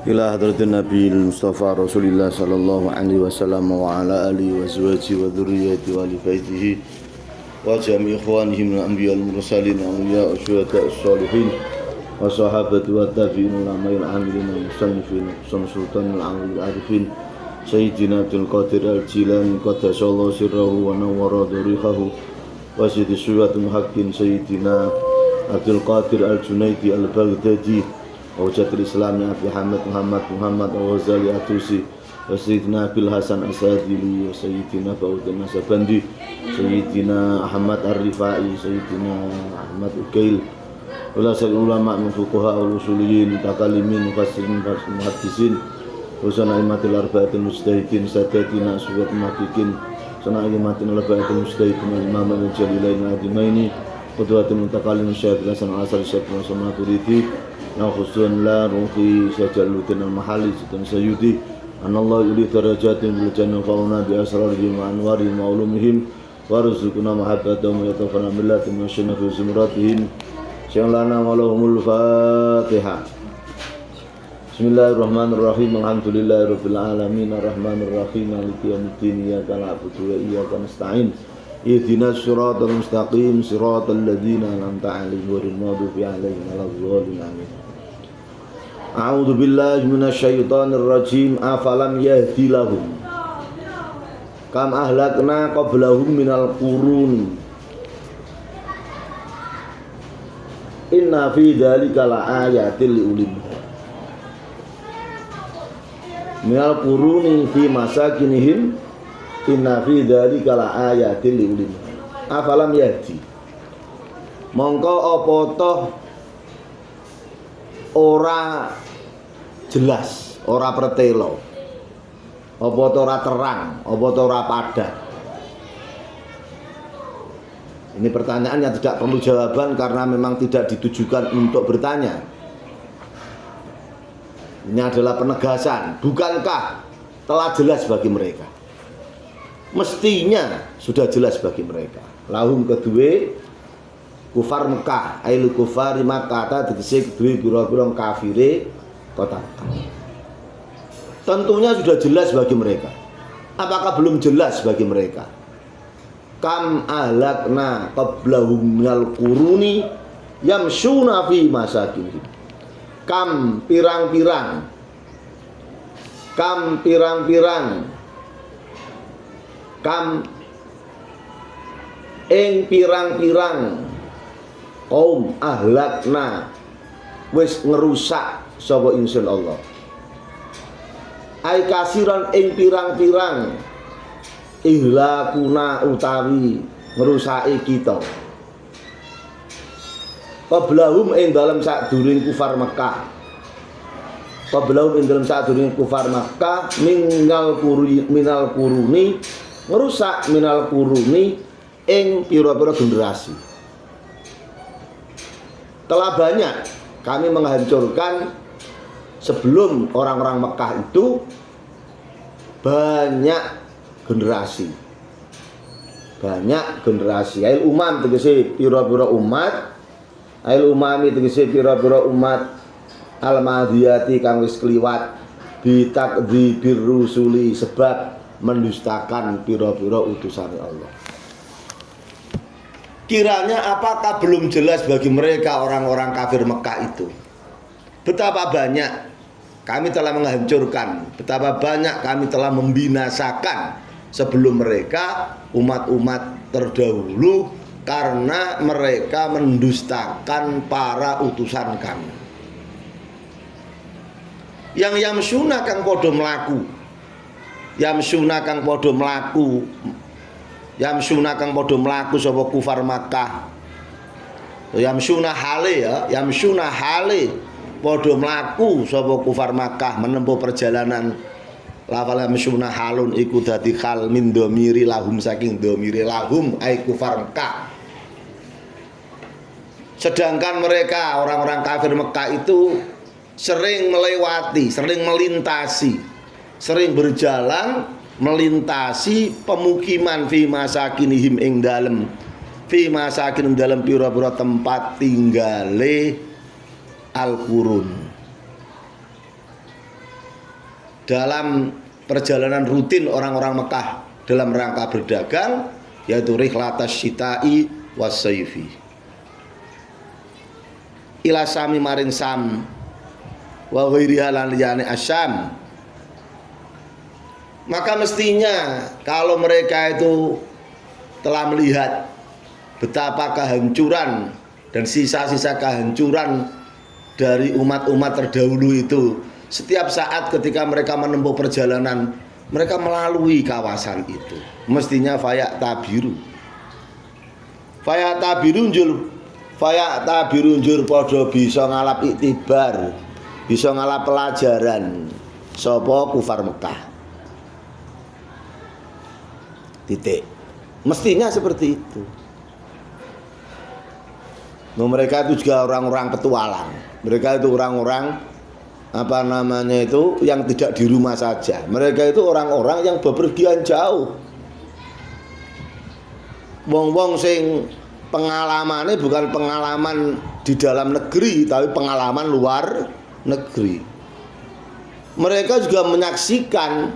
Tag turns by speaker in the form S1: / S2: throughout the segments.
S1: ila hadratin Nabi Mustafa Rasulillah sallallahu alaihi wasallam wa ala alihi wa azwajihi wa dzurriyyati wa ali baitihi wa jami' ikhwanihi min anbiya'il mursalin wa awliya syuhada as-solihin wa sahabati wa tabi'in ulama'il amilin wa musannifin sultan al-amil arifin sayyidina Abdul Qadir al-Jilani qaddasallahu sirrahu wa nawwara dharihahu wa sayyidi syuhatul muhaqqin sayyidina Abdul Qadir al-Junaidi al-Baghdadi Wajahul Islam Abi Hamid Muhammad Al-Ghazali Atusi wa Sayyidina Abil Hasan As-Sadili wa Sayyidina Ba'udin Nasabandi Sayyidina Ahmad Ar-Rifai Sayyidina Ahmad Ukail ulasan ulama min fuqaha al-usuliyin takalimin mufassirin muhaddisin usana imatil arba'atul mujtahidin sadatina suwat muhaqqiqin sana imatil arba'atul mujtahidin al-imam al-jalilain al-adimaini qudwatul mutakalim syekh Hasan Asal Syekh Muhammad Turidi Nafusun la ruhi syajaluddin al-mahalli Sultan Sayyidi Anallahu yuli darajatin bil jannah fauna bi asrarihim wa anwarihim wa ulumihim warzuqna mahabbatahum wa yatafana millatin wa syana fi zumratihim syalana wa lahumul fatihah. Bismillahirrahmanirrahim. Alhamdulillahirabbil alamin arrahmanir rahim maliki yaumiddin iyyaka na'budu wa iyyaka nasta'in ihdinas siratal mustaqim siratal ladzina an'amta 'alaihim ghairil maghdubi 'alaihim waladdallin amin. A'udzu billahi minasyaitonir rajim. Afalam yahdi lahum kam ahlakna qablahum minal qurun inna fi dzalika laayatil liulil minal quruni fi masakinihim inna fi dzalika laayatil liulil. Afalam yahdi mongko apa toh ora jelas, ora pertelo, apa to ora terang, apa to ora padat. Ini pertanyaan yang tidak perlu jawaban karena memang tidak ditujukan untuk bertanya. Ini adalah penegasan. Bukankah telah jelas bagi mereka? Mestinya sudah jelas bagi mereka. Lahum kedua kufar Mekah, ail kufari Makkah tegese kedua pira-pira kafire kota Mekah. Tentunya sudah jelas bagi mereka. Apakah belum jelas bagi mereka? Kam ahlakna qablahum minal quruni yamshuna fi masakinihim. Kam pirang-pirang ing pirang-pirang kaum ahlakna wis ngerusak sapa ingsun Allah. Ai kasiran ing pirang-pirang ihlakuna utawi ngerusaki kita. Qablahum ing dalem sadurunge kufar Mekah. Qablahum ing dalem sadurunge kufar Mekah minal quruni ngerusak minal quruni ing pira-pira generasi. Telah banyak kami menghancurkan sebelum orang-orang Mekah itu banyak generasi. Ail umam tegese pira-pira umat. Ail umami tegese pira-pira umat al-madiyati kang wis kliwat bitakdzibir rusuli sebab mendustakan pira-pira utusane Allah. Kiranya apakah belum jelas bagi mereka orang-orang kafir Mekah itu? Betapa banyak kami telah menghancurkan, betapa banyak kami telah membinasakan sebelum mereka umat-umat terdahulu karena mereka mendustakan para utusan kami. Yang yamsuna kang padha mlaku. Yamsuna kang padha mlaku sapa kufar Makkah. Yamsuna hale padha mlaku sapa kufar Makkah menempuh perjalanan. Lafal yamsuna halun iku dadi hal min dhamiri lahum saking dhamiri lahum ai kufar Makkah. Sedangkan mereka orang-orang kafir Mekah itu sering melewati, sering melintasi, sering berjalan melintasi pemukiman fi masakinihim ing dalem fi masakin dalam pira-pira tempat tinggale al-qurun. dalam perjalanan rutin orang-orang Mekah dalam rangka berdagang, yaitu rihlatas syita'i wassayfi ila sami maring Sam wa ghairiha lan liyane asyam. Maka mestinya kalau mereka itu telah melihat betapa kehancuran dan sisa-sisa kehancuran dari umat-umat terdahulu itu, setiap saat ketika mereka menempuh perjalanan, mereka melalui kawasan itu, mestinya fayak tabiru njur podo bisa ngalap iktibar, bisa ngalap pelajaran sapa kufar Mekah. Titik. Mestinya seperti itu. Mereka itu juga orang-orang petualang. Mereka itu orang-orang yang tidak di rumah saja. Mereka itu orang-orang yang bepergian jauh. Wong-wong sing pengalamannya bukan pengalaman di dalam negeri, tapi pengalaman luar negeri. Mereka juga menyaksikan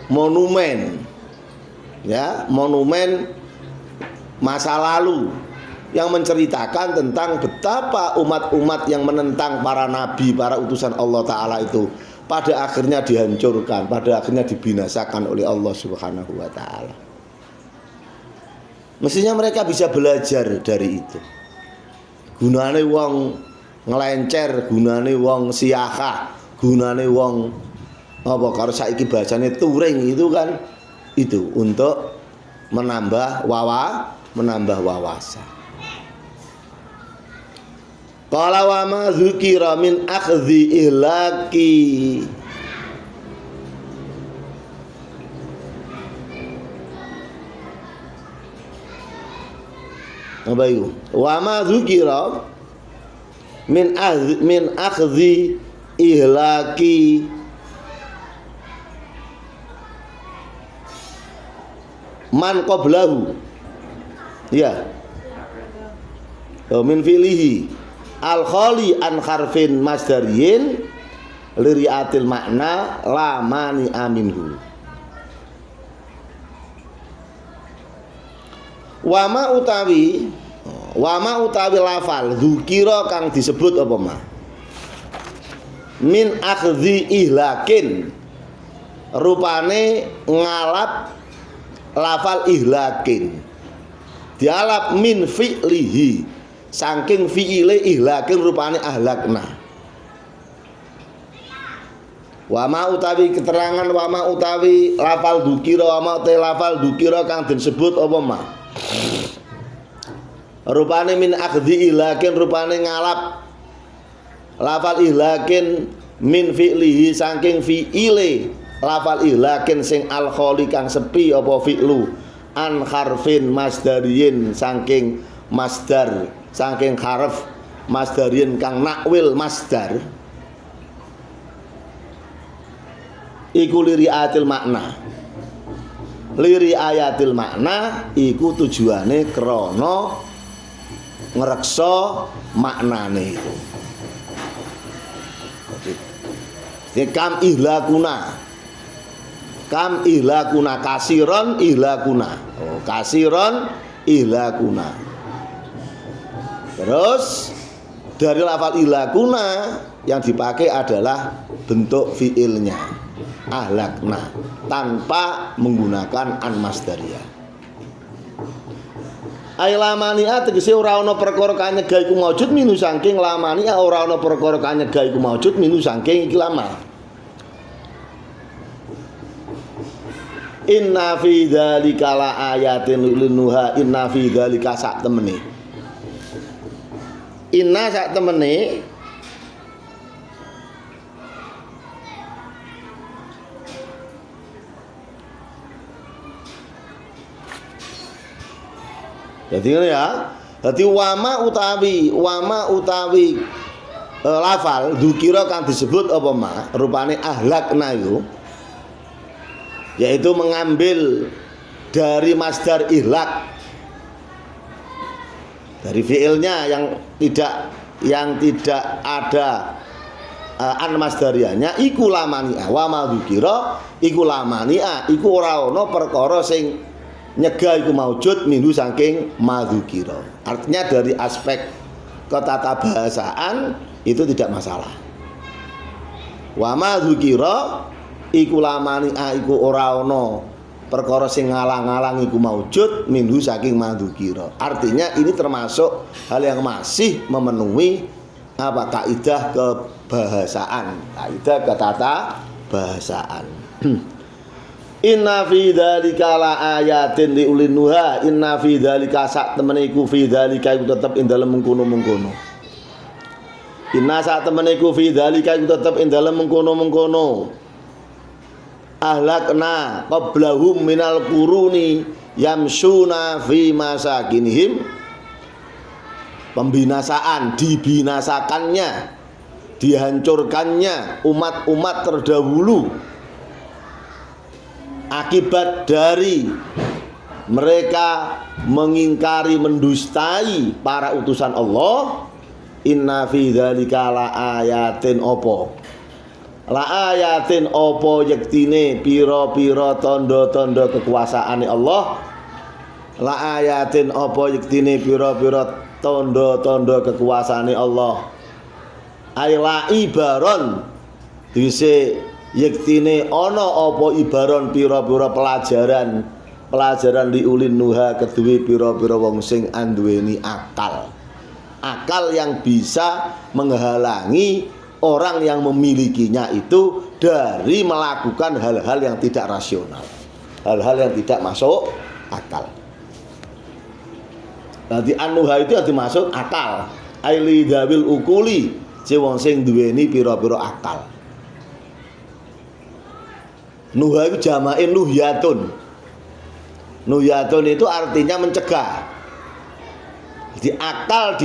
S1: monumen masa lalu yang menceritakan tentang betapa umat-umat yang menentang para nabi, para utusan Allah Ta'ala itu pada akhirnya dihancurkan, pada akhirnya dibinasakan oleh Allah Subhanahu wa Ta'ala. Mestinya mereka bisa belajar dari itu. Gunane wong ngelencer, gunane wong siakah, gunane wong apa karo saiki bacane touring itu kan itu untuk menambah wawasan. Qala wa ma dzukira min akhdhi ihlaki apa itu? Wa ma dzukira min akhdhi ihlaki man qablahu, ya, min filihi al khali an harfin masdariyin liriatil makna la mani aminhu. Wama utawi lafal dzukira kang disebut apa ma min akhdhi ihlakin, rupane ngalap lafal ihlakin, dialap min fi'lihi, saking fi'ile ihlakin rupane ahlakna. Wama utawi keterangan wama utawi lafal dzukira, wama utawi lafal dzukira kang disebut apa ma rupane min akhdhi ihlakin, rupane ngalap lafal ihlakin min fi'lihi, saking fi'ile lafal ihlakin sing al khali kang sepi apa fi'lu an harfin masdariyin, saking masdar, saking harf masdariyin kang nakwil masdar iku liri ayatil makna. Liri ayatil makna iku tujuane krana ngreksa maknane. Kam ihlakuna kasiron ihlakuna. Kasiron ihlakuna. Terus dari lafal ihlakuna yang dipakai adalah bentuk fiilnya ahlakna tanpa menggunakan an masdariyah. Ai lamania tegese ora ana perkara kang nyegah iku maujud minu saking lamania, ora ana perkara kang nyegah iku maujud minu saking iki lama. Inna fi dzalika la ayatin linuha, inna fi dzalika sak temene. Inna sak temene jadi ya, jadi wama utawi lafal dzukira kang disebut apa ma rupane ahlakna iku, yaitu mengambil dari masdar ihlak, dari fiilnya yang tidak ada an masdarianya iku lamania wa madzukira iku lamania iku ora ana perkara sing nyegah iku maujud minhu saking madzukira. Artinya dari aspek ketatabahasaan itu tidak masalah. Wa madzukira iku lamania iku ora ana perkara sing ngalang-alang iku maujud minhu saking madzukira. Artinya ini termasuk hal yang masih memenuhi apa kaidah kebahasaan, kaidah ketata bahasaan. Inna fi dzalika la ayatin li ulil nuha. Inna fi dzalika sak temene iku fi dzalika iku tetep ing dalem mengkono-mengkono. Inna sak temene iku fi dzalika iku tetep ing dalem mengkono-mengkono. Ahlakna qablahum minal quruni yamsuna fi masakinihim. Pembinasaan, dibinasakannya, dihancurkannya umat-umat terdahulu akibat dari mereka mengingkari, mendustai para utusan Allah. Inna fi dzalika la ayatin opo la ayatin opo yektine pira-pira tanda-tanda kekuasaane Allah. La ayatin opo yektine pira-pira tanda-tanda kekuasaane Allah. Aila ibaron dise yektine ana apa ibaron pira-pira pelajaran liulin nuha keduwe pira-pira wong sing anduweni akal yang bisa menghalangi orang yang memilikinya itu dari melakukan hal-hal yang tidak rasional, hal-hal yang tidak masuk akal. Nanti anuha itu yang dimaksud akal. Aili dawil ukuli, wong sing duweni pira-pira akal. Nuha itu jamain nuhyatun. Nuhyatun itu artinya mencegah. Jadi akal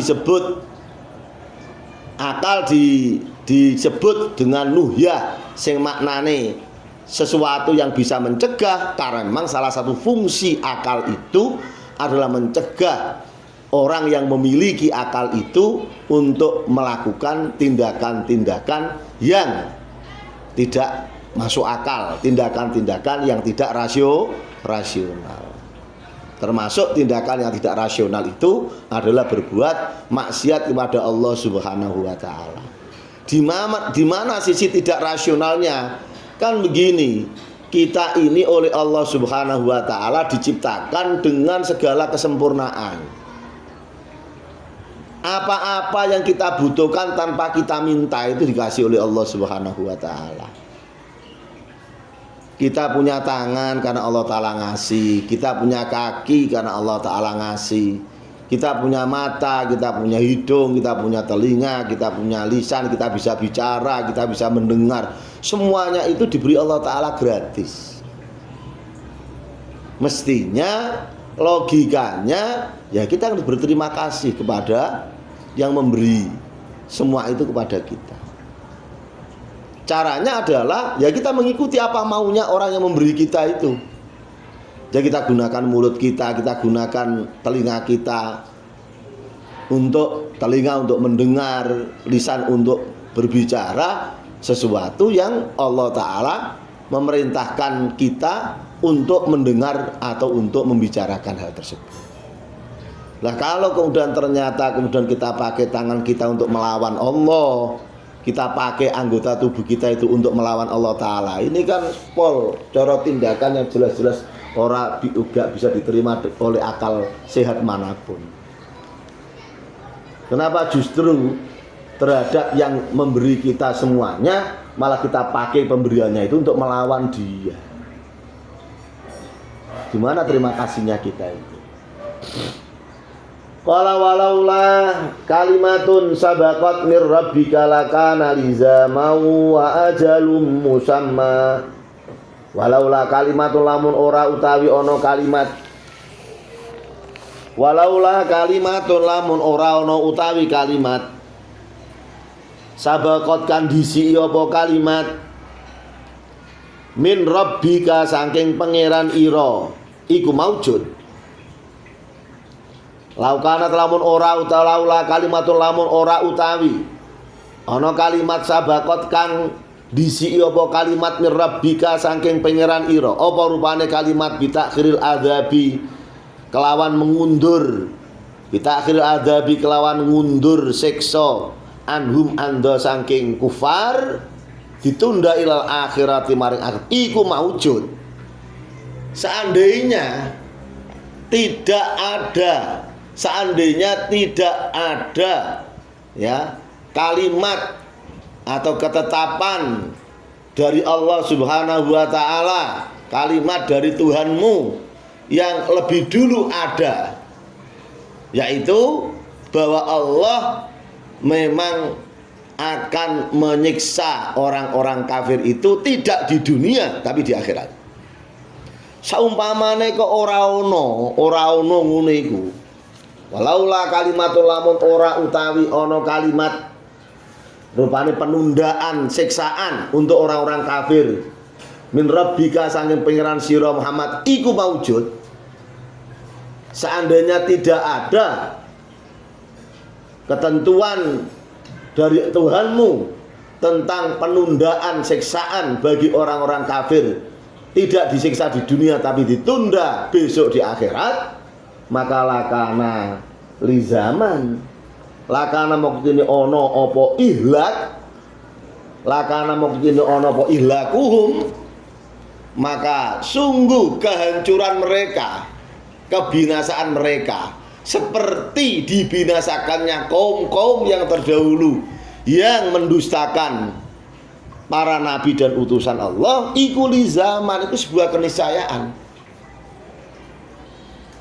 S1: disebut dengan nuhyah sing maknane sesuatu yang bisa mencegah, karena memang salah satu fungsi akal itu adalah mencegah orang yang memiliki akal itu untuk melakukan tindakan-tindakan yang tidak masuk akal, tindakan-tindakan yang tidak rasional. Termasuk tindakan yang tidak rasional itu adalah berbuat maksiat kepada Allah Subhanahu wa taala. Di mana sisi tidak rasionalnya? Kan begini, kita ini oleh Allah Subhanahu wa taala diciptakan dengan segala kesempurnaan. Apa-apa yang kita butuhkan tanpa kita minta itu dikasih oleh Allah Subhanahu wa taala. Kita punya tangan karena Allah taala ngasih, kita punya kaki karena Allah taala ngasih, kita punya mata, kita punya hidung, kita punya telinga, kita punya lisan, kita bisa bicara, kita bisa mendengar. Semuanya itu diberi Allah taala gratis. Mestinya logikanya ya kita harus berterima kasih kepada yang memberi semua itu kepada kita. Caranya adalah ya kita mengikuti apa maunya orang yang memberi kita itu. Ya kita gunakan mulut kita gunakan telinga kita untuk mendengar, lisan untuk berbicara sesuatu yang Allah taala memerintahkan kita untuk mendengar atau untuk membicarakan hal tersebut. Nah kalau kemudian ternyata kita pakai tangan kita untuk melawan Allah, kita pakai anggota tubuh kita itu untuk melawan Allah Ta'ala, ini kan cara tindakan yang jelas-jelas orang juga bisa diterima oleh akal sehat manapun. Kenapa justru terhadap yang memberi kita semuanya malah kita pakai pemberiannya itu untuk melawan dia? Gimana terima kasihnya kita itu? Qala walaula kalimatun sabaqat mir rabbika lakana lizamau wa ajalum musamma. Walaula kalimatun lamun ora utawi ana kalimat. Walaula kalimatun lamun ora ana utawi kalimat. Sabaqat kan disi apa kalimat min rabbika saking pangeran ira iku maujud. Laukana lamun ora utawi kalimatun lamun ora utawi Ana kalimat sabakot kang disiki apa kalimat mirabbika saking pangeran ira. Apa rupane kalimat bitakhiril adzabi kelawan mengundur. Bitakhiril adzabi kelawan ngundur siksa anhum anda saking kufar ditunda ilal akhirati maring akhir. Iku maujud. Seandainya tidak ada ya kalimat atau ketetapan dari Allah Subhanahu wa taala, kalimat dari Tuhanmu yang lebih dulu ada, yaitu bahwa Allah memang akan menyiksa orang-orang kafir itu tidak di dunia tapi di akhirat. Saumpamane kok ora ono ngono iku. Walaula kalimatul lamun ora utawi ono kalimat rupane penundaan siksaan untuk orang-orang kafir min rabbika saking pangeran sira Muhammad iku maujud. Seandainya tidak ada ketentuan dari Tuhanmu tentang penundaan siksaan bagi orang-orang kafir, tidak disiksa di dunia tapi ditunda besok di akhirat, maka lakana li zaman lakana maktine ana apa ihlak, lakana maktine ana apa ihlakuhum, maka sungguh kehancuran mereka, kebinasaan mereka seperti dibinasakannya kaum-kaum yang terdahulu yang mendustakan para nabi dan utusan Allah. Iku li zaman, itu sebuah keniscayaan.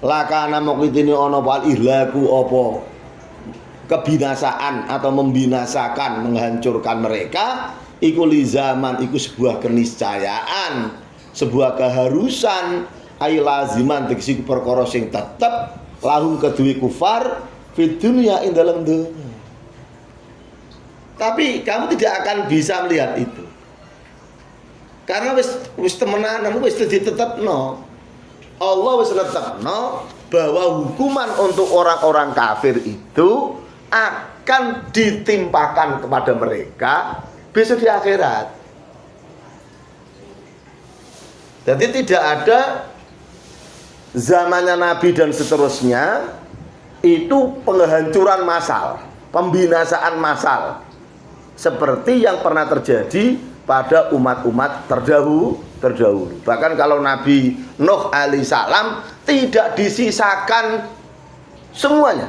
S1: Lakana maktine ana apa ihlaku apa kebinasaan atau membinasakan, menghancurkan mereka, iku li zaman, iku sebuah keniscayaan, sebuah keharusan, ai laziman tegese perkara sing tetep lahum kedue kufar fid dunya ing dalam dunya. Tapi kamu tidak akan bisa melihat itu. Karena wis temenan, wis ditetepno. Allah wis netepno bahwa hukuman untuk orang-orang kafir itu akan ditimpakan kepada mereka besok di akhirat. Jadi tidak ada zamannya Nabi dan seterusnya itu penghancuran massal, pembinasaan massal seperti yang pernah terjadi pada umat-umat terdahulu. Bahkan kalau Nabi Nuh alaihi salam tidak disisakan semuanya,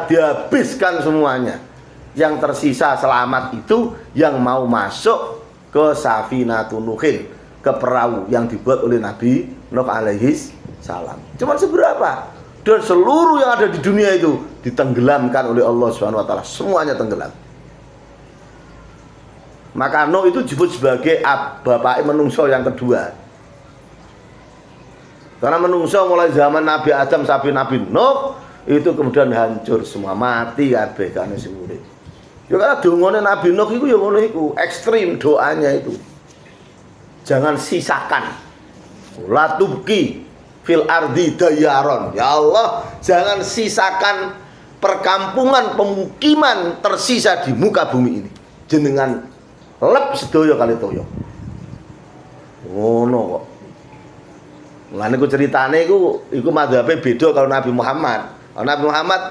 S1: dihabiskan semuanya. Yang tersisa selamat itu yang mau masuk ke Safinatun Nuhin, ke perahu yang dibuat oleh Nabi Nuh alaihi salam. Cuman seberapa? Dan seluruh yang ada di dunia itu ditenggelamkan oleh Allah Subhanahu wa taala, semuanya tenggelam. Maka Nuh itu disebut sebagai bapak menungso yang kedua. Karena menungso mulai zaman Nabi Adam sampai Nabi Nuh itu kemudian hancur semua, mati kabeh kan sing urip. Ya karena dongane Nabi Nuh itu ya ngono iku, ekstrim doanya itu. Jangan sisakan. La tubqi fil ardi dayaron. Ya Allah, jangan sisakan perkampungan, pemukiman tersisa di muka bumi ini. Jenengan lep sedaya kali toya. Ngono kok. Mulane ku ceritane iku madzhabe beda kalau Nabi Muhammad. Kalau Nabi Muhammad,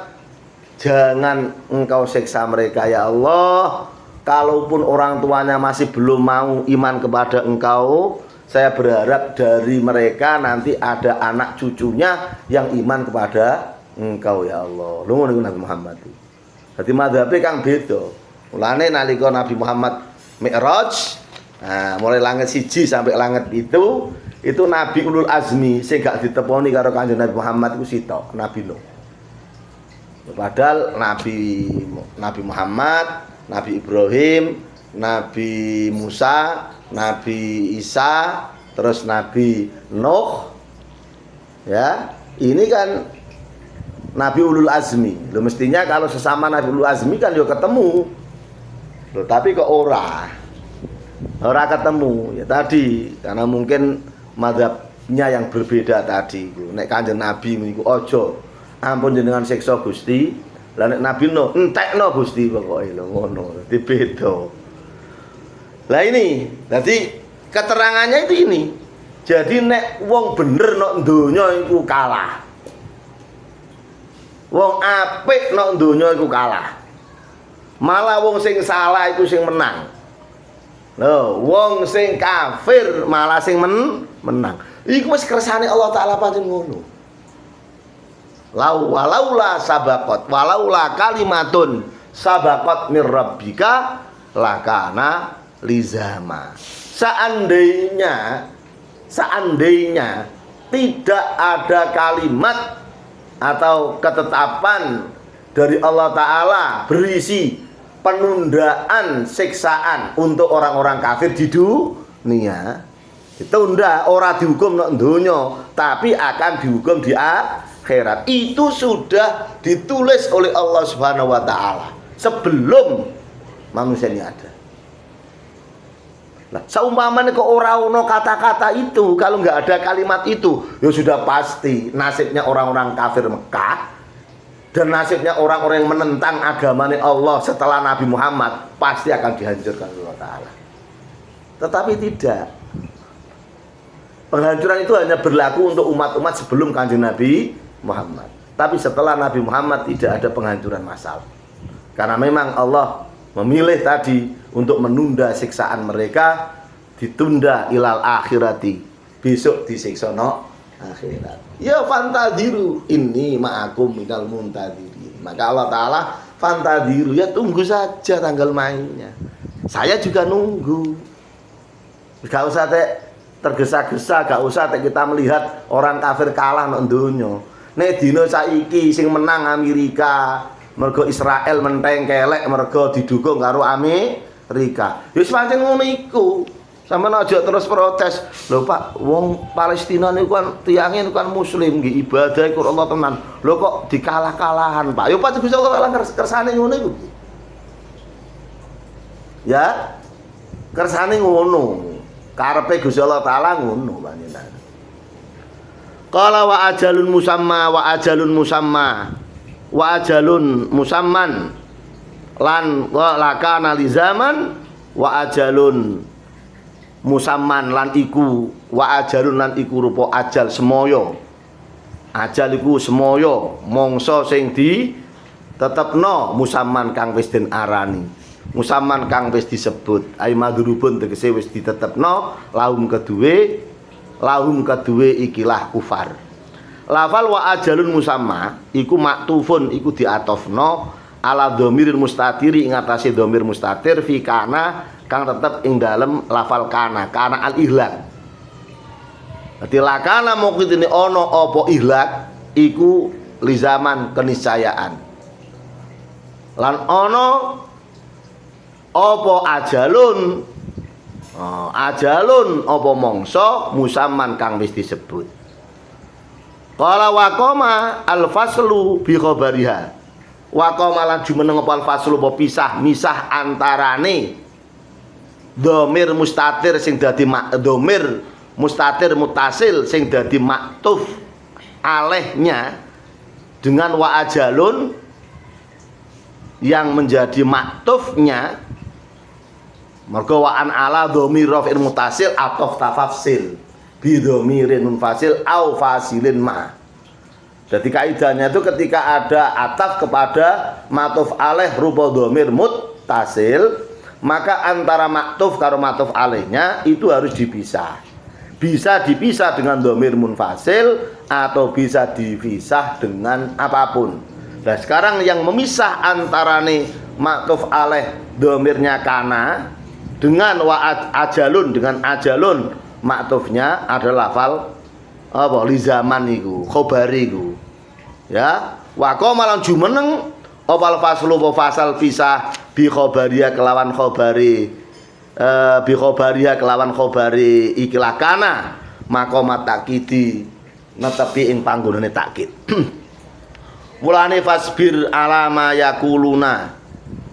S1: jangan engkau siksa mereka ya Allah. Kalaupun orang tuanya masih belum mau iman kepada engkau, saya berharap dari mereka nanti ada anak cucunya yang iman kepada engkau ya Allah. Lho ngono Nabi Muhammad. Dadi madzhabe kang beda. Mulane nalika Nabi Muhammad Mi'raj, nah, mulai langit 1 sampai langit itu Nabi ulul azmi sing gak diteponi karo Kanjeng Nabi Muhammad iku sitok, Nabi Nuh. Padahal Nabi Muhammad, Nabi Ibrahim, Nabi Musa, Nabi Isa, terus Nabi Nuh, ya ini kan Nabi ulul azmi. Loh, mestinya kalau sesama Nabi ulul azmi kan yo ketemu. Loh, tapi kok ora ketemu ya tadi karena mungkin mazhabnya yang berbeda tadi. Nek Kanjeng Nabi niku aja ampun jenengan siksa Gusti Lah nek Nabi Nuh entekno Gusti pokoke lho ngono, dibeda. Lah ini, jadi keterangannya itu ini. Jadi nek wong bener nek donya iku kalah. Wong apik nek donya iku kalah. Malah wong sing salah iku sing menang. Lho, wong sing kafir malah sing menang. Iku wis kersane Allah Taala pancen ngono. Walaula sabaqat, walaula kalimatun sabaqat mir rabbika lakana lizama. Seandainya tidak ada kalimat atau ketetapan dari Allah Ta'ala berisi penundaan siksaan untuk orang-orang kafir di dunia, ditunda, ora dihukum nek donya, tapi akan dihukum di akhirat. Itu sudah ditulis oleh Allah Subhanahu wa Ta'ala sebelum manusia ini ada. Nah, seumpamanya kok ora ono kata-kata itu, kalau nggak ada kalimat itu, ya sudah pasti nasibnya orang-orang kafir Mekah dan nasibnya orang-orang yang menentang agamanya Allah setelah Nabi Muhammad pasti akan dihancurkan oleh Allah Ta'ala. Tetapi tidak. Penghancuran itu hanya berlaku untuk umat-umat sebelum Kanjeng Nabi Muhammad. Tapi setelah Nabi Muhammad tidak ada penghancuran massal. Karena memang Allah memilih tadi untuk menunda siksaan mereka, ditunda ilal akhirati, besok disiksa no akhirat. Ya fantadiru inni ma'akum minal muntadirin. Maka Allah Ta'ala fantadiru, ya tunggu saja tanggal mainnya. Saya juga nunggu. Gak usah tergesa-gesa, gak usah kita melihat orang kafir kalah nang donya. Nek dina saiki sing menang Amerika, mergo Israel menteng kelek, mergo didukung karo Amerika. Wis pancen ngono iku. Sampeyan aja terus protes. Lho Pak, wong Palestina niku kan tiyange kan muslim nggih, ibadah karo Allah tenan. Lho kok dikalah-kalahan, Pak? Yo pancen Gusti Allah kersane ngono iku. Ya. Kersane ngono. Karepe Gusti Allah Taala ngono panjenengan. Qala wa ajalun musamma wa ajalun musamma wa ajalun musamman lan lakana li zaman wa ajalun musamman lan iku wa ajalun lan iku rupa ajal semaya. Ajal iku semaya mangsa sing ditetepno musamman kang wis den arani. Musamman kang wis disebut ai madrubun tegese wis ditetepno lahum kedue ikilah kufar. Lafal wa ajalun musamma iku maktufun iku diatofno ala dhamiril mustatiri ing atase dhamir mustatir fi kana kang tetep ing dalem lafal kana al ihlak. Dadi lakana mukitine ana apa ihlak iku li zaman keniscayaan. Lan ana apa ajalun ajalun apa mangsa musamman kang wis disebut. Qala waqama al-faslu bi khabariha. Waqama lan jumeneng apa al-faslu apa pisah misah antarane dhamir mustatir sing dadi dhamir mustatir mutasil sing dadi maktuf alehnya dengan wa ajalun yang menjadi maktufnya. Mergo wa an ala dhamir raf'il mutasil ataf tafsil bi dhamirin munfasil au fasilin ma. Jadi kaidahnya itu ketika ada ataf kepada matuf alaih rupa dhamir muttasil, maka antara maktuf karo matuf alaihnya itu harus dipisah. Bisa dipisah dengan dhamir munfasil atau bisa dipisah dengan apapun. Nah, sekarang yang memisah antara nih maktuf alaih dhamirnya kana dengan wa ajalun dengan ajalun maktufnya adalah lafal apa li zaman iku khabari iku ya wa qamalan jumeneng opal faslu wa fasal pisah bi khabariya kelawan khabari bi khabariya kelawan khabari ikilah kana maqamat takidi netepi ing panggonane takkid. Mulane fasbir alama yakuluna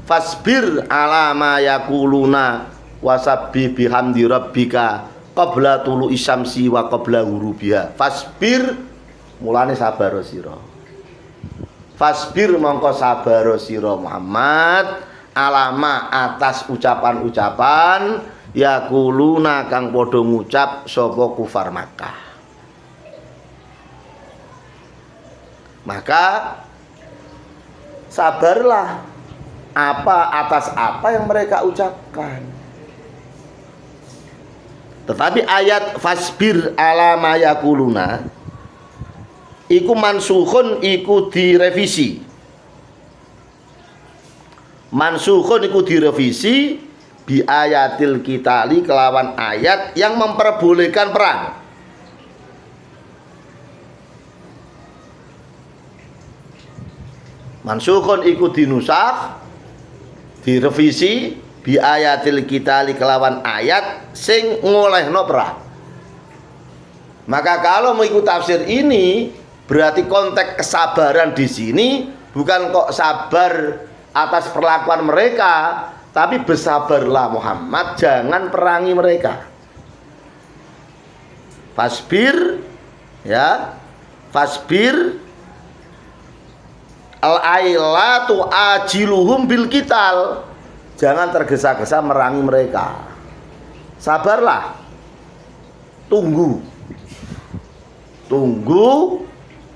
S1: fasbir alama yakuluna wasabbi bihamdi rabbika qabla tulu isyamsi wa qabla ghurubiha. Fasbir mulane sabar sira. Fasbir mongko sabar sira Muhammad alama atas ucapan-ucapan yakuluna kang padha ngucap sapa kufar Makkah. Maka sabarlah atas apa yang mereka ucapkan. Tetapi ayat fasbir ala ma yakuluna iku mansukhun, iku direvisi. Mansukhun iku direvisi bi ayatil qitali kelawan ayat yang memperbolehkan perang. Mansukhun iku dinusakh, direvisi bi ayatil qitali kelawan ayat sing ngolehno perang. Maka kalau mengikuti tafsir ini berarti konteks kesabaran di sini bukan kok sabar atas perlakuan mereka, tapi bersabarlah Muhammad, jangan perangi mereka. Fasbir, ya, fasbir al-ailatu ajiluhum bil qital. Jangan tergesa-gesa merangi mereka. Sabarlah. Tunggu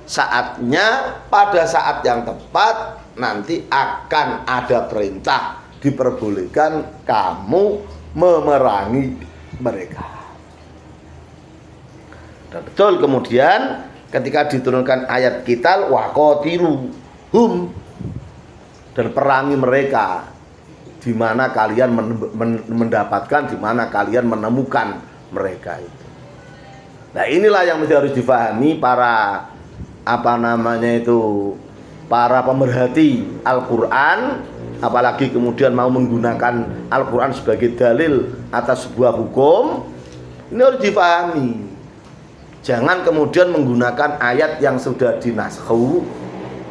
S1: saatnya, pada saat yang tepat nanti akan ada perintah diperbolehkan kamu memerangi mereka. Dan betul kemudian ketika diturunkan ayat qital waqatiluhum, dan perangi mereka di mana kalian mendapatkan, di mana kalian menemukan mereka itu. Nah, inilah yang harus difahami para para pemerhati Al-Qur'an, apalagi kemudian mau menggunakan Al-Qur'an sebagai dalil atas sebuah hukum. Ini harus difahami. Jangan kemudian menggunakan ayat yang sudah dinaskhu,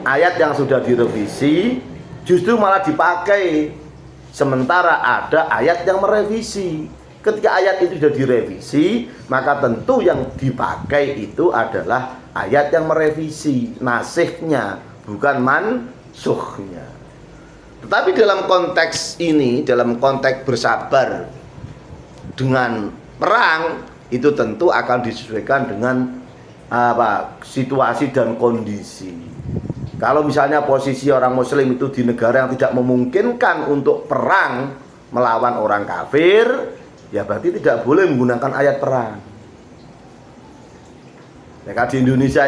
S1: ayat yang sudah direvisi, justru malah dipakai. Sementara ada ayat yang merevisi. Ketika ayat itu sudah direvisi, maka tentu yang dipakai itu adalah ayat yang merevisi, nasikhnya, bukan mansukhnya. Tetapi dalam konteks ini, dalam konteks bersabar dengan perang, itu tentu akan disesuaikan dengan situasi dan kondisi. Kalau misalnya posisi orang muslim itu di negara yang tidak memungkinkan untuk perang melawan orang kafir, ya berarti tidak boleh menggunakan ayat perang. Maka di Indonesia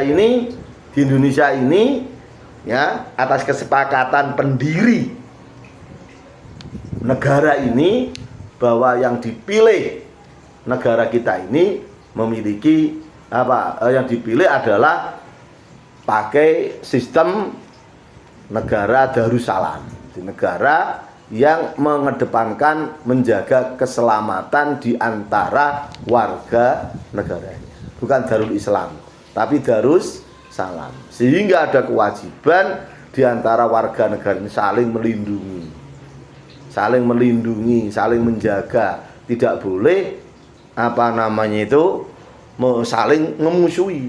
S1: ini ya, atas kesepakatan pendiri negara ini bahwa yang dipilih negara kita ini memiliki yang dipilih adalah pakai sistem negara Darussalam, di negara yang mengedepankan menjaga keselamatan di antara warga negaranya. Bukan Darul Islam, tapi Darussalam. Sehingga ada kewajiban di antara warga negara ini saling melindungi, saling menjaga. Tidak boleh saling memusuhi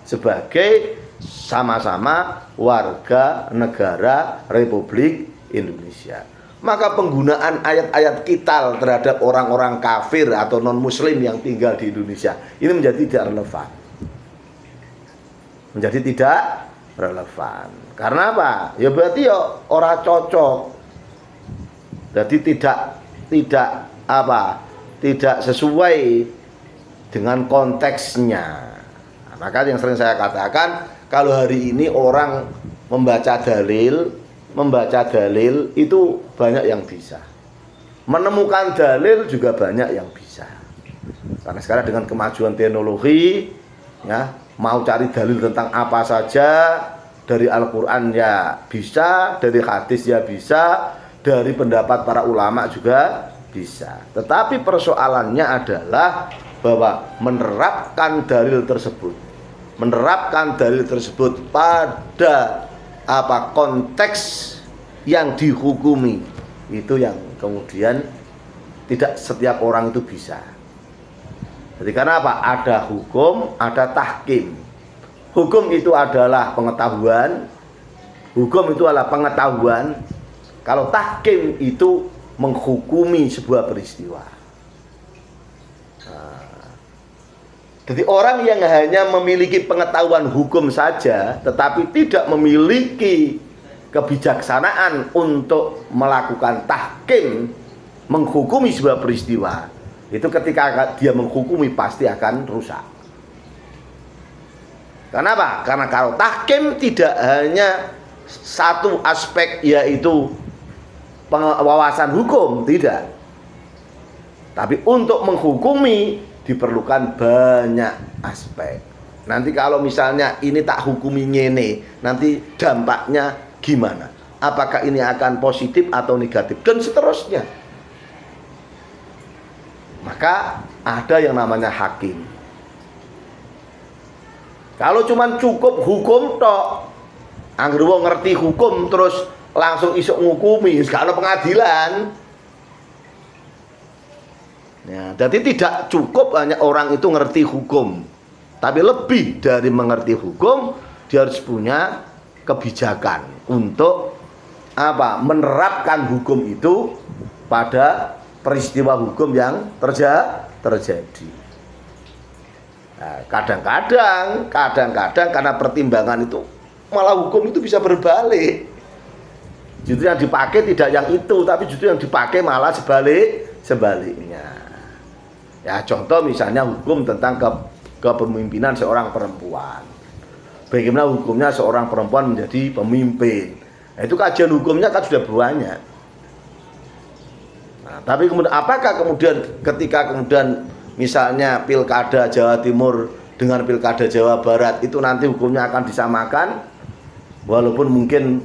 S1: sebagai sama-sama warga negara Republik Indonesia. Maka penggunaan ayat-ayat qital terhadap orang-orang kafir atau non-muslim yang tinggal di Indonesia ini menjadi tidak relevan. Karena apa? Ya berarti ya ora cocok. Jadi tidak sesuai dengan konteksnya. Nah, maka yang sering saya katakan, kalau hari ini orang membaca dalil itu banyak yang bisa. Menemukan dalil juga banyak yang bisa. Karena sekarang dengan kemajuan teknologi, ya, mau cari dalil tentang apa saja, dari Al-Qur'an ya bisa, dari hadis ya bisa, dari pendapat para ulama juga bisa. Tetapi persoalannya adalah bahwa menerapkan dalil tersebut pada konteks yang dihukumi, itu yang kemudian tidak setiap orang itu bisa. Jadi karena apa? Ada hukum, ada tahkim. Hukum itu adalah pengetahuan, Hukum itu adalah pengetahuan. Kalau tahkim itu menghukumi sebuah peristiwa. Jadi orang yang hanya memiliki pengetahuan hukum saja, tetapi tidak memiliki kebijaksanaan untuk melakukan tahkim, menghukumi sebuah peristiwa, itu ketika dia menghukumi pasti akan rusak. Kenapa? Karena kalau tahkim tidak hanya satu aspek, yaitu wawasan hukum, tidak. Tapi untuk menghukumi diperlukan banyak aspek. Nanti kalau misalnya ini tak hukumi ngene, nanti dampaknya gimana? Apakah ini akan positif atau negatif? Dan seterusnya. Maka ada yang namanya hakim. Kalau cuma cukup hukum tok, anggere wong ngerti hukum terus langsung isuk ngukumi, gak ada pengadilan. Ya, jadi tidak cukup hanya orang itu ngerti hukum, tapi lebih dari mengerti hukum, dia harus punya kebijakan untuk apa? Menerapkan hukum itu pada peristiwa hukum yang terjadi. Nah, kadang-kadang karena pertimbangan itu malah hukum itu bisa berbalik. Justru yang dipakai tidak yang itu, tapi justru yang dipakai malah sebaliknya. Ya, contoh misalnya hukum tentang kepemimpinan seorang perempuan. Bagaimana hukumnya seorang perempuan menjadi pemimpin. Nah, itu kajian hukumnya kan sudah banyak. Nah, tapi kemudian apakah kemudian ketika kemudian misalnya pilkada Jawa Timur dengan pilkada Jawa Barat itu nanti hukumnya akan disamakan, walaupun mungkin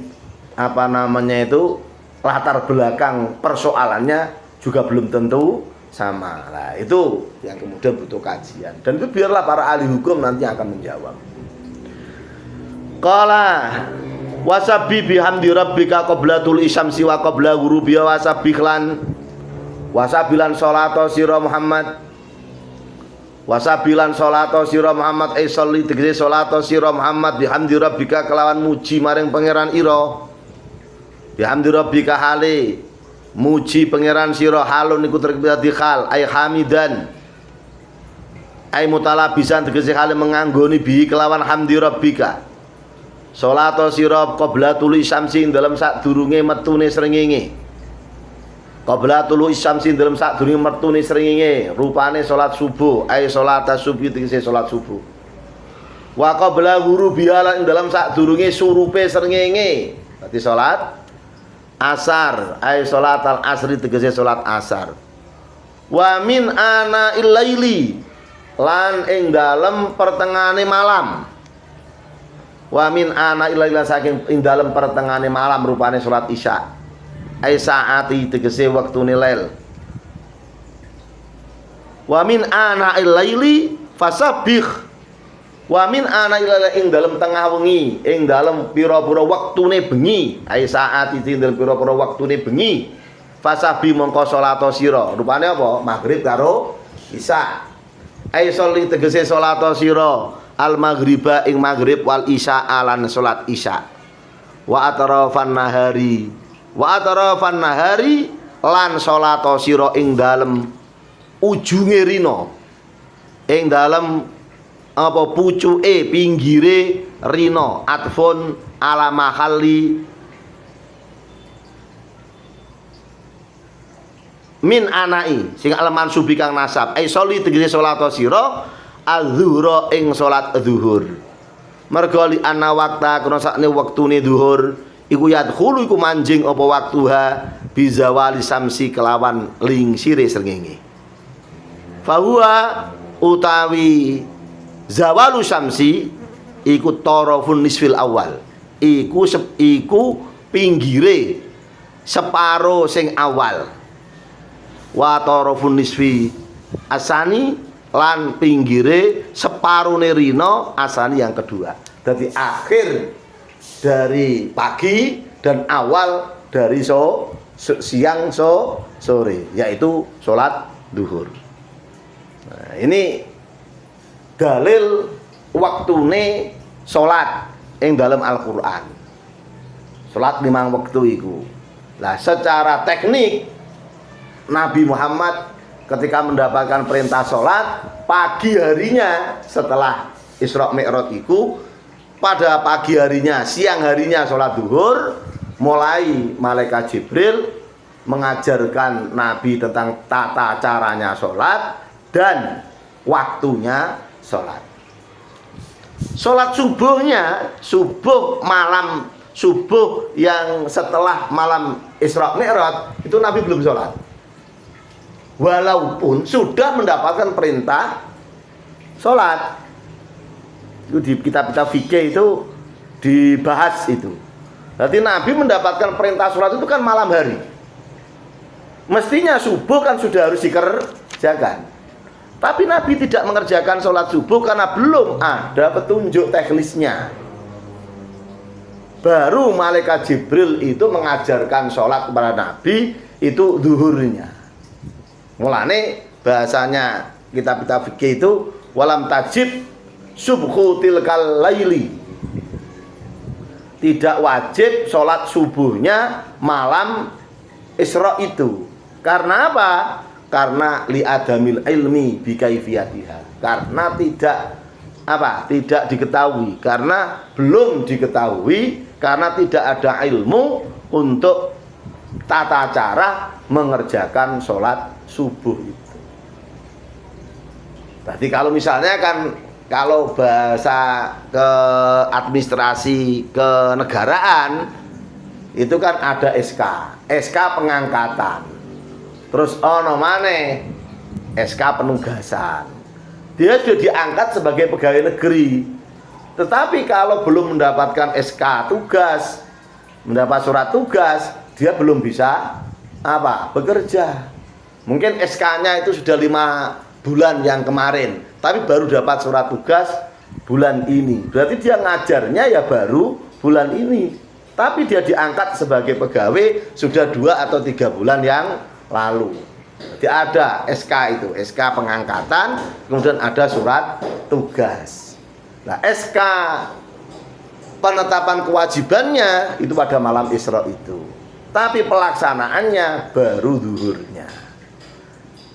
S1: apa namanya itu latar belakang persoalannya juga belum tentu sama. Nah, itu yang kemudian butuh kajian. Dan itu biarlah para ahli hukum nanti akan menjawab. Qala wasabi bihamdi rabbika qablatul isyamsi wa qabla ghurubiha wasabilan salato sira Muhammad. Wasabilan salato sira Muhammad ai sholli tegese salato sira Muhammad bihamdi rabbika kelawan muji maring pangeran ira. Bihamdi rabbika hale muji pangeran sira halun niku terkait khal ai hamidan ai mutalabisan tegese hale menganggoni bi kelawan hamdi rabbika salato sira qabla tulu syamsi dalam sadurunge metune srengenge qabla tulu syamsi dalam sadurunge metune srengenge rupane salat subuh ai salat subuh tegese salat subuh wa qabla ghurubiha dalam sadurunge surupe srengenge berarti salat asar ay salat al asri tegese salat asar wa min ana ilaili lan ing dalem pertengahane malam wa min ana ilaili saking ing dalem pertengahane malam rupane salat isya ay saati tegese wektune lail wa min ana ilaili fasabbih wa min ana ila ing dalem tengah wengi ing dalem pira-pira wektune bengi ai saat iki dalem pira-pira wektune bengi fasabi mongko salato sira rupane apa maghrib karo isya ai sholli tegese salato sira al maghriba ing maghrib wal isya alan salat isya wa atrafan nahari lan salato sira ing dalem ujunge rina ing dalem apa pucuke pinggire rina atfun ala mahalli min anai sing alaman subi kang nasab ai sholli tegese salat sira az-zuhra ing salat zuhur mergo li ana waqta kana sakne wektune zuhur iku yadkhulu iku manjing apa waktuha bizawali samsi kelawan lingsire srengenge fahuwa utawi zawalu syamsi iku tarafun nisfil awal iku pinggire separo sing awal wa tarafun nisfi asani lan pinggire separone rina asani yang kedua. Jadi akhir dari pagi dan awal dari siang sore yaitu sholat duhur. Nah, ini dalil waktune salat ing dalam Al-Qur'an. Salat 5 wektu iku. Lah secara teknik Nabi Muhammad ketika mendapatkan perintah salat pagi harinya setelah Isra Mi'raj iku, pada pagi harinya, siang harinya salat zuhur, mulai malaikat Jibril mengajarkan Nabi tentang tata caranya salat dan waktunya salat. Salat subuhnya, subuh yang setelah malam Isra Mi'raj itu Nabi belum salat. Walaupun sudah mendapatkan perintah salat. Itu di kitab-kitab fikih itu dibahas itu. Berarti Nabi mendapatkan perintah salat itu kan malam hari. Mestinya subuh kan sudah harus dikerjakan. Tapi Nabi tidak mengerjakan sholat subuh karena belum ada petunjuk teknisnya. Baru malaikat Jibril itu mengajarkan sholat kepada Nabi itu zuhurnya. Mulane bahasanya kitab-kitab fikih itu walam tajib subhu tilkal laili. Tidak wajib sholat subuhnya malam Isra itu. Karena apa? Karena li'adamil ilmi bikaifiyatiha. Karena tidak diketahui, karena belum diketahui, karena tidak ada ilmu untuk tata cara mengerjakan sholat subuh itu. Berarti kalau misalnya kan, kalau bahasa ke administrasi kenegaraan itu kan ada SK pengangkatan. Terus ono maneh SK penugasan. Dia sudah diangkat sebagai pegawai negeri. Tetapi kalau belum mendapatkan SK tugas, mendapat surat tugas, dia belum bisa bekerja. Mungkin SK-nya itu sudah 5 bulan yang kemarin, tapi baru dapat surat tugas bulan ini. Berarti dia ngajarnya ya baru bulan ini. Tapi dia diangkat sebagai pegawai sudah 2 atau 3 bulan yang lalu. Jadi ada SK itu, SK pengangkatan, kemudian ada surat tugas. Nah, SK penetapan kewajibannya itu pada malam Isra itu. Tapi pelaksanaannya baru zuhurnya.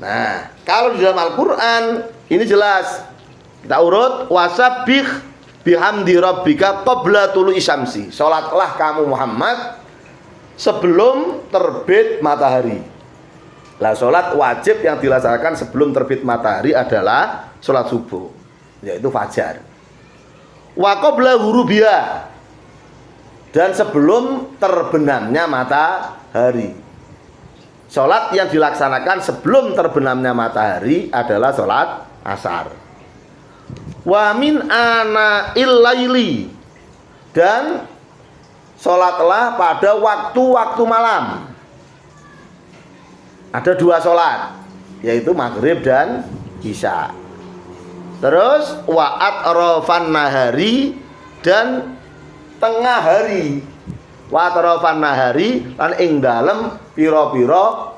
S1: Nah, kalau di dalam Al-Qur'an ini jelas. Kita urut, wasabbih bihamdi rabbika qabla tulu'i syamsi. Salatlah kamu Muhammad sebelum terbit matahari. Lah salat wajib yang dilaksanakan sebelum terbit matahari adalah salat subuh, yaitu fajar. Wa qabla ghurubiha, dan sebelum terbenamnya matahari. Salat yang dilaksanakan sebelum terbenamnya matahari adalah salat asar. Wa min ana illaili, dan salatlah pada waktu-waktu malam. Ada 2 sholat, yaitu maghrib dan isya. Terus wa atrafan nahari, dan tengah hari. Wa atrafan nahari lan ing dalem pira-pira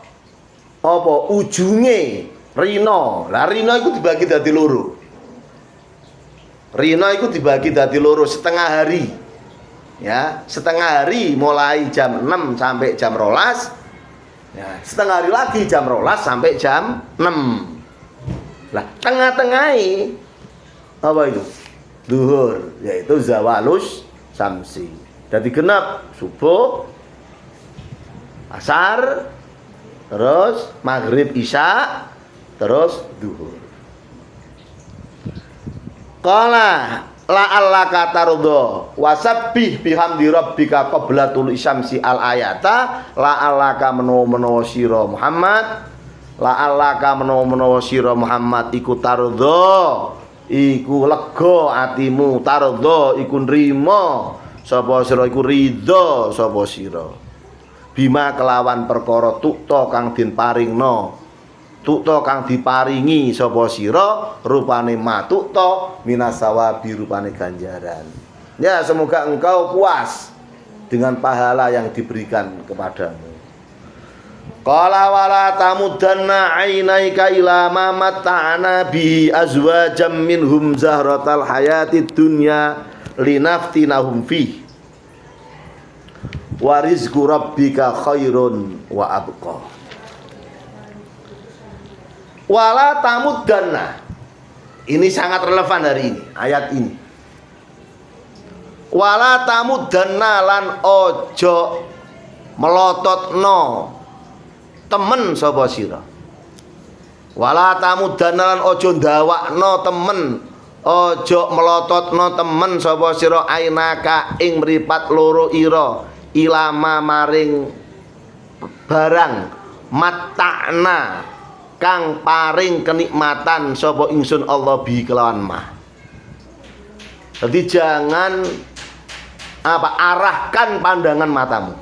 S1: apa ujunge rina. Lah rina iku dibagi dadi loro. Rina iku dibagi dadi loro, setengah hari. Ya, setengah hari mulai jam 6 sampai jam 12. Ya, setengah hari lagi jam 12 sampai jam 6. Lah, tengah-tengahi apa itu? Zuhur, yaitu zawalus samsi. Jadi genap subuh, asar, terus maghrib isya, terus zuhur. Qala la'allaka tarudha wasabbih bihamdi rabbika qabla tulu'i syamsi al ayata la'allaka menawa sira Muhammad, la'allaka menawa sira Muhammad iku tarudha, iku lega atimu, tarudha iku nrimo sapa sira, iku ridha sapa sira bima kelawan perkara tukta kang den paringna, tukta kang diparingi sapa sira rupane matukta minasawabi, rupane ganjaran. Ya, semoga engkau puas dengan pahala yang diberikan kepadamu. Qala wala tamuddanna ainaika ila ma matta'na bi azwajam minhum zahratal hayatid dunya linaftinahum fi wa rizqu rabbika khairun wa abqa. Wala tamuddanna. Ini sangat relevan hari ini, ayat ini. Wala tamuddanna lan ojo melototno temen sapa sira. Wala tamuddanna lan ojo ndawakno temen, ojo melototno temen sapa sira ainaka ing mripat loro ira ilama maring barang mata'na kang paring kenikmatan sapa ingsun Allah bi kelawan mah. Jadi jangan arahkan pandangan matamu.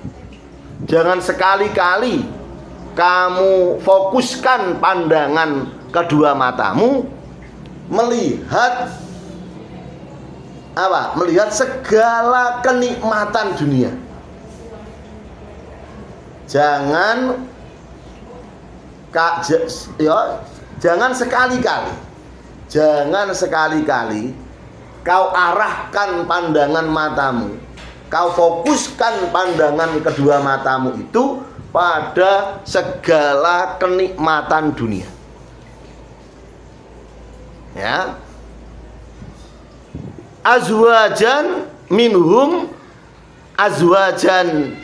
S1: Jangan sekali-kali kamu fokuskan pandangan kedua matamu melihat melihat segala kenikmatan dunia. Jangan sekali-kali kau arahkan pandangan matamu, kau fokuskan pandangan kedua matamu itu pada segala kenikmatan dunia. Ya. Azwajan minhum, azwajan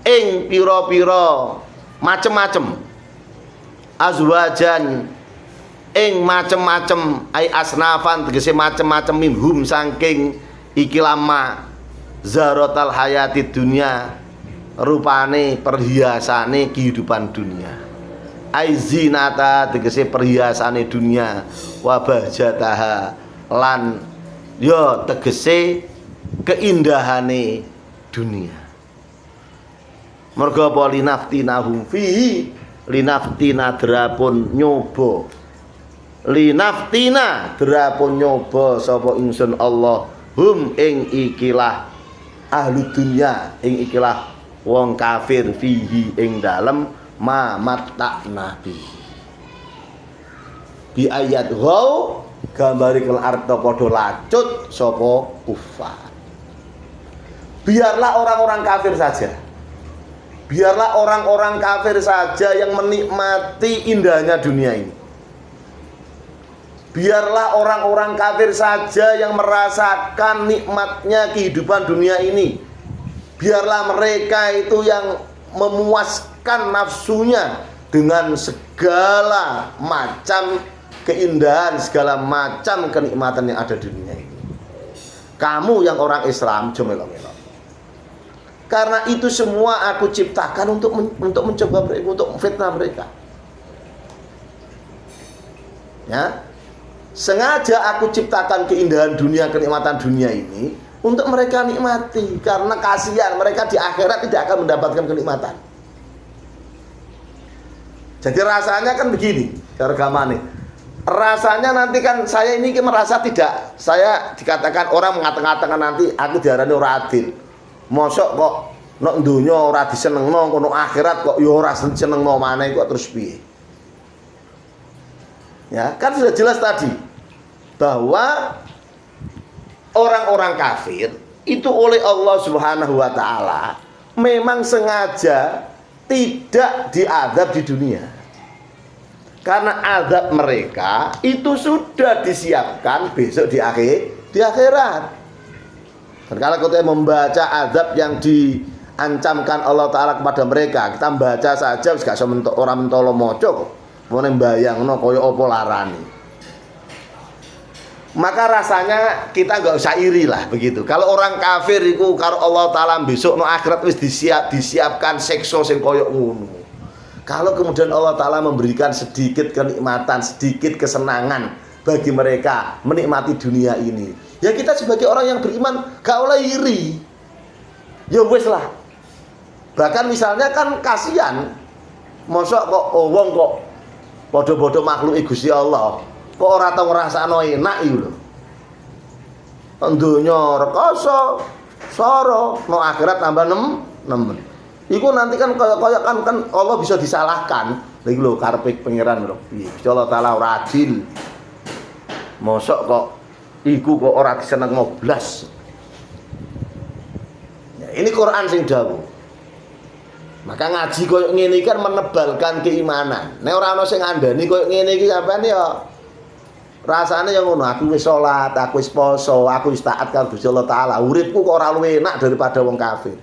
S1: ing pira-pira macem-macem, azwajan ing macem-macem ai asnafan tegese macem-macem minhum saking iki lama zaratal hayati dunya rupane perhiasane kehidupan dunia, ai zinata tegese perhiasane dunia wa bahjataha lan yo tegese keindahane dunia. Mergo apa linaftinahum fihi, linaftina drapun nyoba, linaftina drapun nyoba sapa ingsun Allah hum ing ikilah ahlu dunya, ing ikilah wong kafir fihi ing dalem ma matta'na bi ayat ghaw gambari kel arta padha lacut sapa kufar. Biarlah orang-orang kafir saja, biarlah orang-orang kafir saja yang menikmati indahnya dunia ini. Biarlah orang-orang kafir saja yang merasakan nikmatnya kehidupan dunia ini. Biarlah mereka itu yang memuaskan nafsunya dengan segala macam keindahan, segala macam kenikmatan yang ada di dunia ini. Kamu yang orang Islam jomelok-melok. Karena itu semua aku ciptakan untuk mencoba mereka, untuk fitnah mereka. Ya. Sengaja aku ciptakan keindahan dunia, kenikmatan dunia ini untuk mereka nikmati, karena kasihan mereka di akhirat tidak akan mendapatkan kenikmatan. Jadi rasanya kan begini, cara gamane. Rasanya nanti kan saya ini merasa tidak, saya dikatakan orang mengatakan nanti aku diarani ora adil. Mosok kok nek donya ora disenengno, kono akhirat kok ya ora senengno maneh kok terus piye? Ya, kan sudah jelas tadi bahwa orang-orang kafir itu oleh Allah Subhanahu wa taala memang sengaja tidak diazab di dunia. Karena azab mereka itu sudah disiapkan besok di akhirat. Dan kalau kita membaca azab yang diancamkan Allah taala kepada mereka, kita membaca saja wis gak iso ora mentolo maca kok. Mone mbayangno kaya apa larane. Maka rasanya kita nggak usah iri lah begitu. Kalau orang kafir itu karo Allah taala besok no akhirat wis disiapkan sekso sing koyo ngono. Kalau kemudian Allah taala memberikan sedikit kenikmatan, sedikit kesenangan bagi mereka menikmati dunia ini, ya kita sebagai orang yang beriman gak oleh iri. Ya wis lah. Bahkan misalnya kan kasihan, mosok kok wong kok padha-padha makhluk Gusti Allah kok ora tau ngrasakno enak iku lho. Donya rekoso, soro, no akhirat tambah nemen. Iku nanti kan kaya kan Allah bisa disalahkan. Lha iku lho karepe pangeran lho. Piye? Gusti Allah taala ora adil. Mosok kok iku kok ora diseneng ngoblas. Ya Ini Quran sing dawuh. Maka ngaji koyo ngene iki kan menebalkan keimanan. Nek ora ana sing ngandani koyo ngene iki sampean ya rasane ya ngono, aku wis salat, aku wis poso, aku wis taat karo Gusti Allah taala. Uripku kok ora luwih enak daripada wong kafir.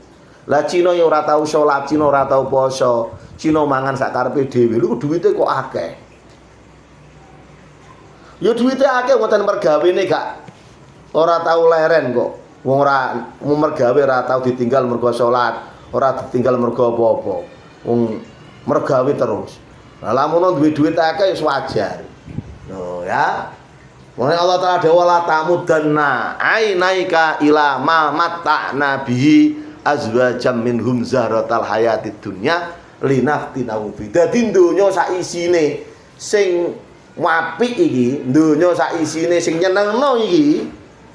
S1: Lah Cina ya ora tau salat, Cina ora tau poso, Cina mangan sak karepe dhewe. Lho duwite kok akeh. Ya duwite akeh wonten mergawene gak ora tau leren kok. Wong ora mergawe ora tau ditinggal mergo salat, ora ditinggal mergo apa-apa. Wong mergawe terus. Lah lamun duwe duit akeh wis wajar. Loh ya. Mulai Allah Ta'ala dawa la tamudanna ainaika ila ma matta'na bihi azwajam minhum zahratal hayatid dunya linaftinahum fi. Dadi donya sak isine sing apik iki, donya sak isine sing nyenengno iki,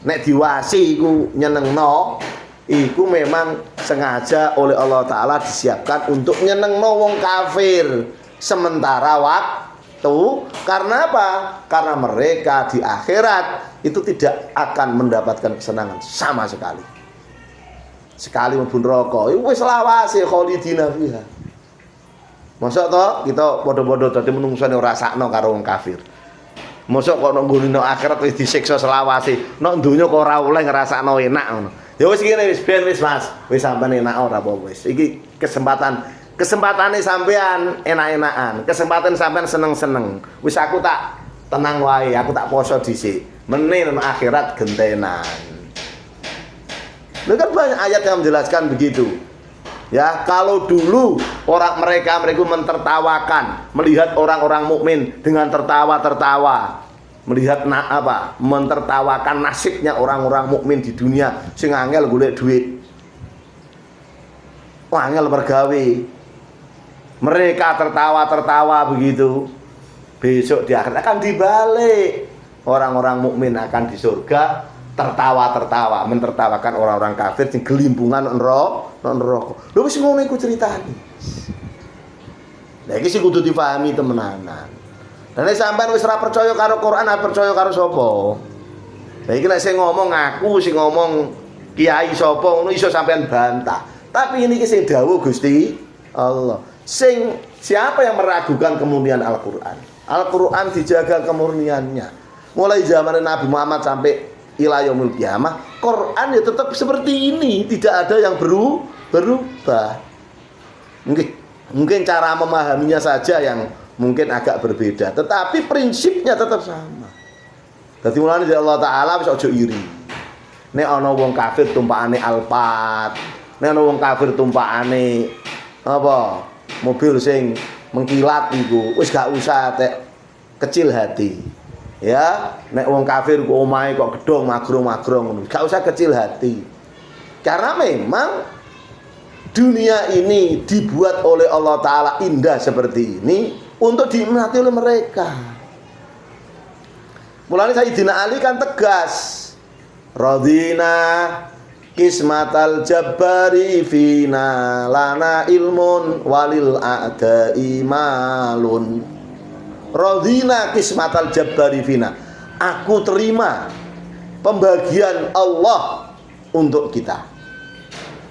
S1: nek diwasi iku nyenengno, iku memang sengaja oleh Allah Ta'ala disiapkan untuk nyenengno wong kafir sementara waktu. Karena apa? Karena mereka di akhirat itu tidak akan mendapatkan kesenangan sama sekali. Sekali mlebu neraka, iku wis lawase khalidina fiha. Mosok to kita padha-padha dadi menungsane ora sakno karo wong kafir. Mosok kok nang nggone akhirat wis disiksa selawase, nek donya kok ora oleh ngrasakno enak ngono. Ya wis ngene wis ben wis Mas, wis sampean enak ora apa-apa wis. Iki kesempatane sampean enak-enakan, kesempatan sampean seneng-seneng. Wis aku tak tenang wae, aku tak poso dhisik. Meneh nang akhirat gentenan. Lha kan banyak ayat yang menjelaskan begitu. Ya, kalau dulu mereka mentertawakan, melihat orang-orang mukmin dengan tertawa-tertawa, melihat mentertawakan nasibnya orang-orang mukmin di dunia sing angel golek duit. Angel bergawe. Mereka tertawa-tertawa begitu. Besok di akhirat akan dibalik. Orang-orang mukmin akan di surga tertawa-tertawa, mentertawakan orang-orang kafir sing gelimpungan neraka. Lho wis ngono iku critane. Lah iki sing kudu dipahami temenanan. Lah nek sampean wis ora percaya karo Quran, ora percaya karo sapa? Lah iki nek sing ngomong aku, sing ngomong kiai sapa ngono iso sampean bantah. Tapi ini sing dawuh Gusti Allah. Siapa yang meragukan kemurnian Al-Qur'an? Al-Qur'an dijaga kemurniannya. Mulai zaman Nabi Muhammad sampai ila yaumil kiamah, Quran ya tetap seperti ini, tidak ada yang berubah. Mungkin cara memahaminya saja yang mungkin agak berbeda, tetapi prinsipnya tetap sama. Dadi mulane Allah Taala wis aja iri. Nek ana wong kafir tumpakane Alphard, nek ana wong kafir tumpakane apa? Mobil sing mengkilat iku, wis gak usah kecil hati. Ya, nek wong kafir ku omahe kok gedhong magrong-magrong ngono. Gak usah kecil hati. Karena memang dunia ini dibuat oleh Allah Ta'ala indah seperti ini untuk dinikmati oleh mereka. Mulanya Sayyidina Ali kan tegas, radina kismatal jabbari fina lana ilmun walil a'da'i malun. Radina kismatal jabbari fina, aku terima pembagian Allah untuk kita.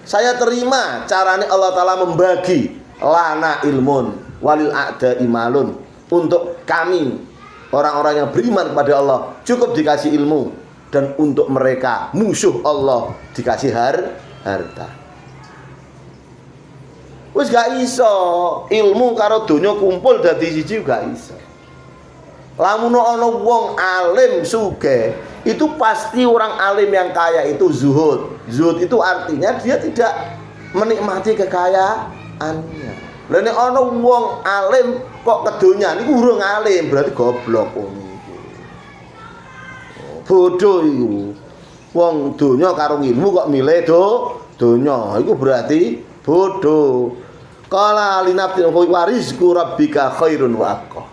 S1: Saya terima caranya Allah Ta'ala membagi lana ilmun walil a'da'i malun. Untuk kami orang-orang yang beriman kepada Allah cukup dikasih ilmu, dan untuk mereka musuh Allah dikasih harta. Wis gak iso ilmu karo donya kumpul dadi siji gak iso. Lamun ana wong alim sugih, itu pasti orang alim yang kaya itu zuhud. Zuhud itu artinya dia tidak menikmati kekayaannya. Lha nek ana wong alim kok kedonyan niku urung alim, berarti goblok wong iku. Bodoh iku. Wong donya karo ilmu kok milih donya, iku berarti bodoh. Qala linafsi warizqu rabbika khairun wa aqwa.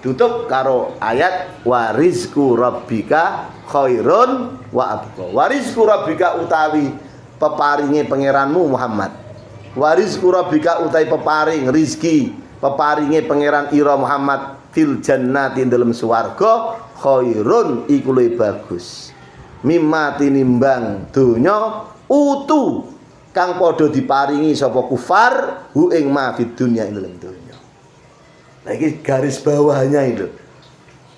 S1: Tutup karo ayat warizqu rabbika khairun wa abqa. Warizqu rabbika utawi peparinge pangeranmu Muhammad. Warizqu rabbika utawi peparing rizki, peparinge pangeran ira Muhammad fil jannati dalam swarga khairun iku luwih bagus. Mimma tinimbang donya utu kang padha diparingi sapa kufar hu ing ma fid dunya ing dalem donya. Nah iki garis bawahnya itu.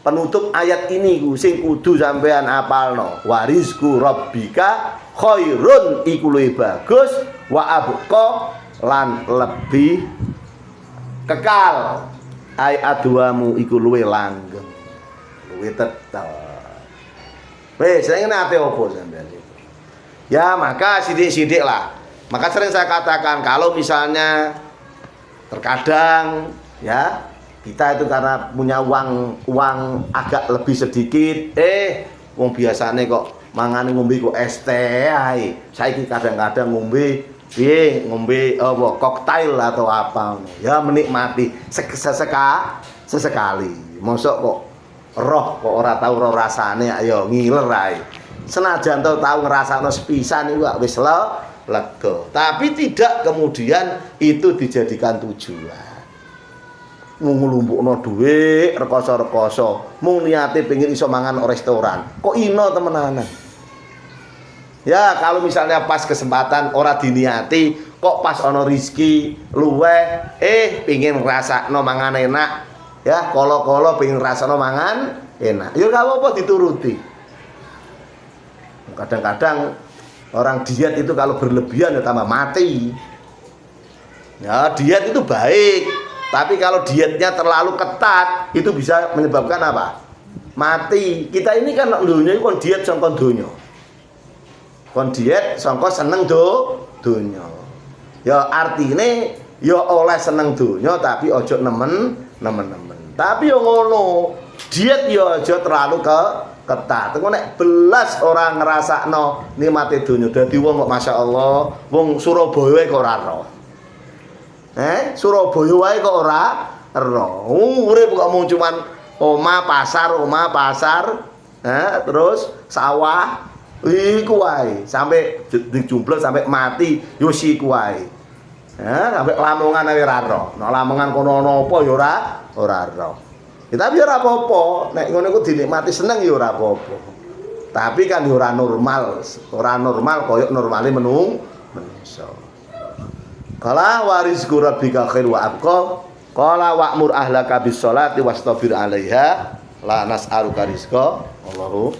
S1: Penutup ayat ini sing kudu sampean apalno. Warizku rabbika khairun iku luwih bagus wa abqa lan lebih kekal. Ai adwamu iku luwih langgeng. Luwih tetep. Wes, saya ngene ate opo sampean itu. Ya, maka sidik-sidik lah. Maka sering saya katakan kalau misalnya terkadang ya kita itu karena punya uang agak lebih sedikit, wong biasane kok mangane ngombe kok es teh ae. Saiki kadang-kadang ngombe piye? Ngombe apa koktail atau apa. Ya menikmati sesekali. Mosok kok roh kok ora tau roh rasane ayo ngiler ae. Senajan tau ngrasakno sepisan iku wis lega. Tapi tidak kemudian itu dijadikan tujuan. Mung nglumpukno dhuwit rekoso-rekoso, mung niate pengen iso mangan restoran. Kok ino temenanan. Ya kalau misalnya pas kesempatan ora diniati, kok pas ono rezeki luweh, pengen ngrasakno mangan enak. Ya kolo-kolo pengen ngrasakno mangan enak. Ya gak apa-apa dituruti. Kadang-kadang orang diet itu kalau berlebihan ya tambah mati. Ya diet itu baik. Tapi kalau dietnya terlalu ketat, itu bisa menyebabkan apa? Mati. Kita ini kan dunia kon diet sangka donya. Kon diet sangka seneng donya. Ya artine ya oleh seneng donya tapi ojo nemen. Tapi yo ngono, diet yo aja terlalu ketat. Engko nek belas orang ngrasakno nikmate donya. Dadi wong kok masyaallah, wong Surabaya kok ora ro. Surabaya wae kok ora ero. Urip kok mung cuman omah pasar, terus sawah iku wae sampai dijumblek sampai mati yo iku wae. Sampai Lamongan ae ora ero. Nek Lamongan kono ana apa ya ora ero. Ya tapi ora apa-apa, nek ngono iku dinikmati seneng ya ora apa-apa. Tapi kan ya ora normal koyo normale menungso. Kala warizku rabbika khair wa abqa. Qala wa'mur ahlaka bis sholati wastabir 'alaiha la nas'aluka rizqa. Allahu